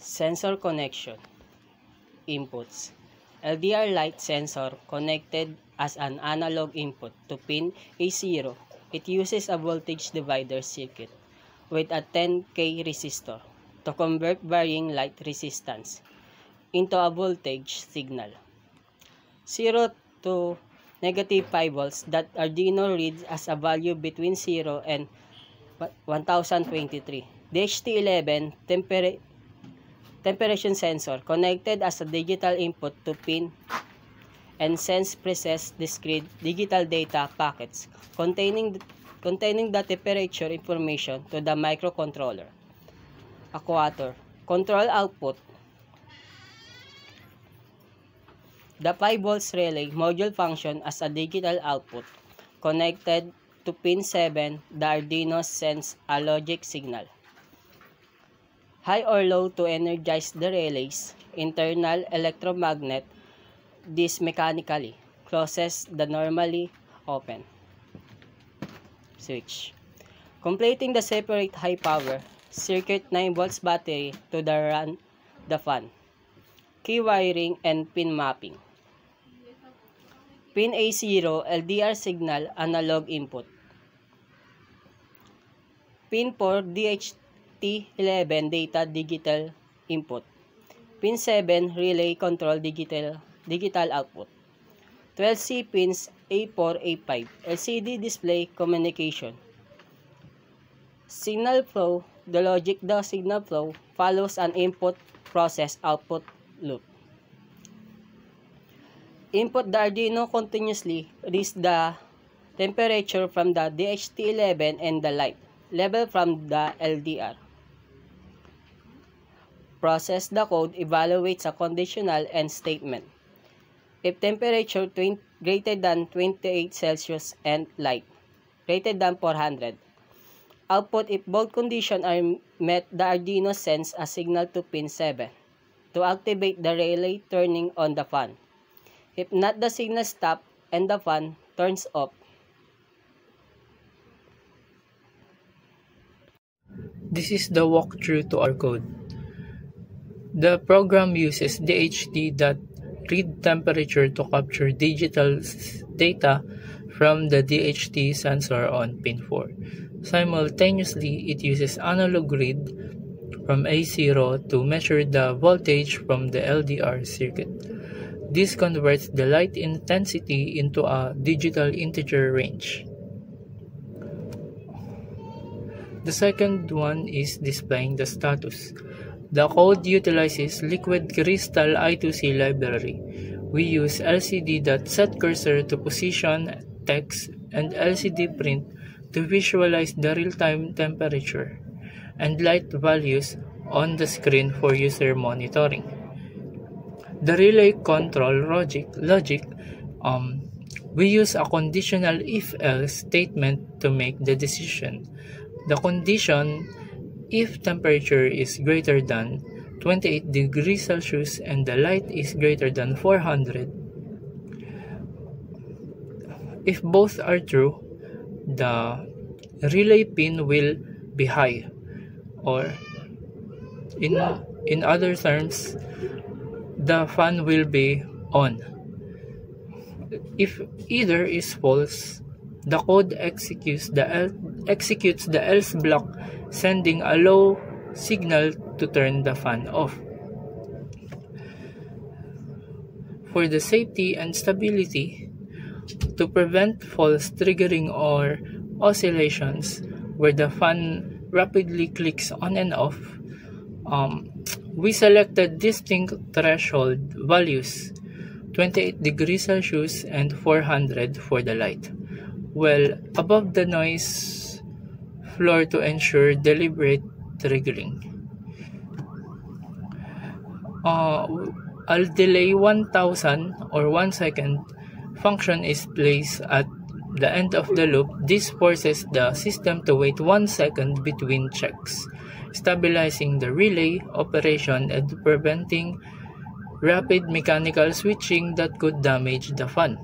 Sensor connection. Inputs. LDR light sensor connected as an analog input to pin A0. It uses a voltage divider circuit with a 10K resistor to convert varying light resistance into a voltage signal. 0 to negative 5 volts that Arduino reads as a value between 0 and 1023. DHT11 temperature sensor connected as a digital input to pin and sends process discrete digital data packets containing the temperature information to the microcontroller. Actuator. Control output. The 5 volts relay module function as a digital output. Connected to pin 7, the Arduino sends a logic signal. High or low to energize the relay's internal electromagnet. This mechanically closes the normally open switch, completing the separate high power circuit 9 volts battery to run the fan. Key wiring and pin mapping. Pin A0 LDR signal analog input. Pin 4 DHT11 data digital input. Pin 7 relay control digital output. 12C pins A4, A5. LCD display communication. Signal flow. The signal flow follows an input process output loop. Input the Arduino continuously reads the temperature from the DHT11 and the light level from the LDR. Process the code evaluates a conditional end statement. If temperature greater than 28 Celsius and light greater than 400. Output if both conditions are met, the Arduino sends a signal to pin 7 to activate the relay turning on the fan. If not, the signal stops and the fan turns off. This is the walkthrough to our code. The program uses DHT.read temperature to capture digital data from the DHT sensor on pin 4. Simultaneously, it uses analog read from A0 to measure the voltage from the LDR circuit. This converts the light intensity into a digital integer range. The second one is displaying the status. The code utilizes Liquid Crystal I2C library. We use LCD.setCursor to position text and LCD print to visualize the real-time temperature and light values on the screen for user monitoring. The relay control logic, we use a conditional if-else statement to make the decision. The condition, if temperature is greater than 28 degrees Celsius and the light is greater than 400, if both are true, the relay pin will be high, or in other terms, the fan will be on. If either is false, the code executes the else block, sending a low signal to turn the fan off. For the safety and stability, to prevent false triggering or oscillations where the fan rapidly clicks on and off, we selected distinct threshold values, 28 degrees Celsius and 400 for the light, well above the noise floor to ensure deliberate triggering. A delay 1000 or 1 second function is placed at the end of the loop. This forces the system to wait 1 second between checks, stabilizing the relay operation and preventing rapid mechanical switching that could damage the fan.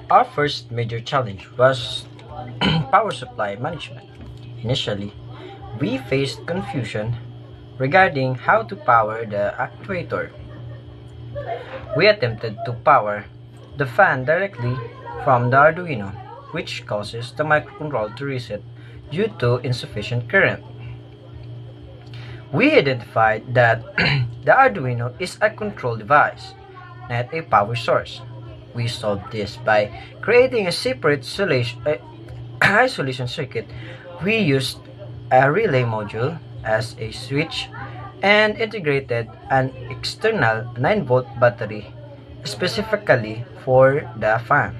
Our first major challenge was power supply management. Initially, we faced confusion regarding how to power the actuator. We attempted to power the fan directly from the Arduino, which causes the microcontroller to reset due to insufficient current. We identified that the Arduino is a control device, not a power source. We solved this by creating a separate isolation circuit. We used a relay module as a switch and integrated an external 9-volt battery specifically for the fan.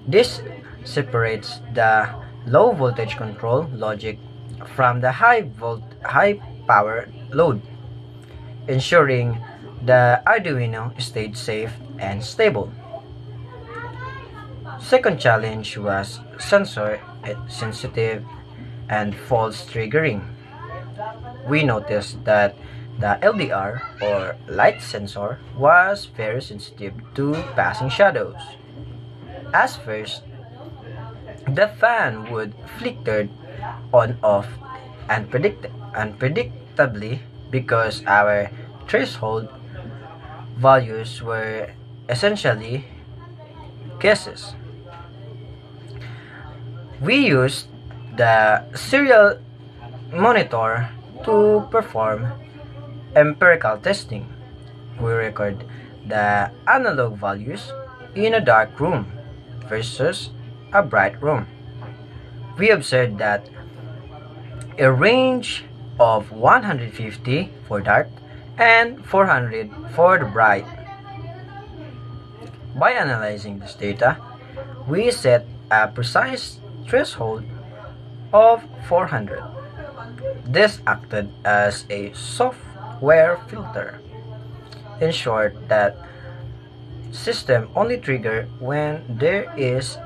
This separates the low voltage control logic from the high power load, ensuring the Arduino stayed safe and stable. Second challenge was sensor sensitive and false triggering. We noticed that the LDR or light sensor was very sensitive to passing shadows. As first, the fan would flicker on off unpredictably because our threshold values were essentially guesses. We used the serial monitor to perform empirical testing. We record the analog values in a dark room versus a bright room. We observed that a range of 150 for dark and 400 for the bright. By analyzing this data, we set a precise threshold of 400. This acted as a software filter. In short, that system only trigger when there is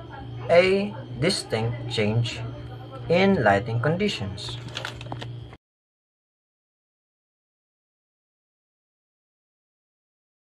a distinct change in lighting conditions.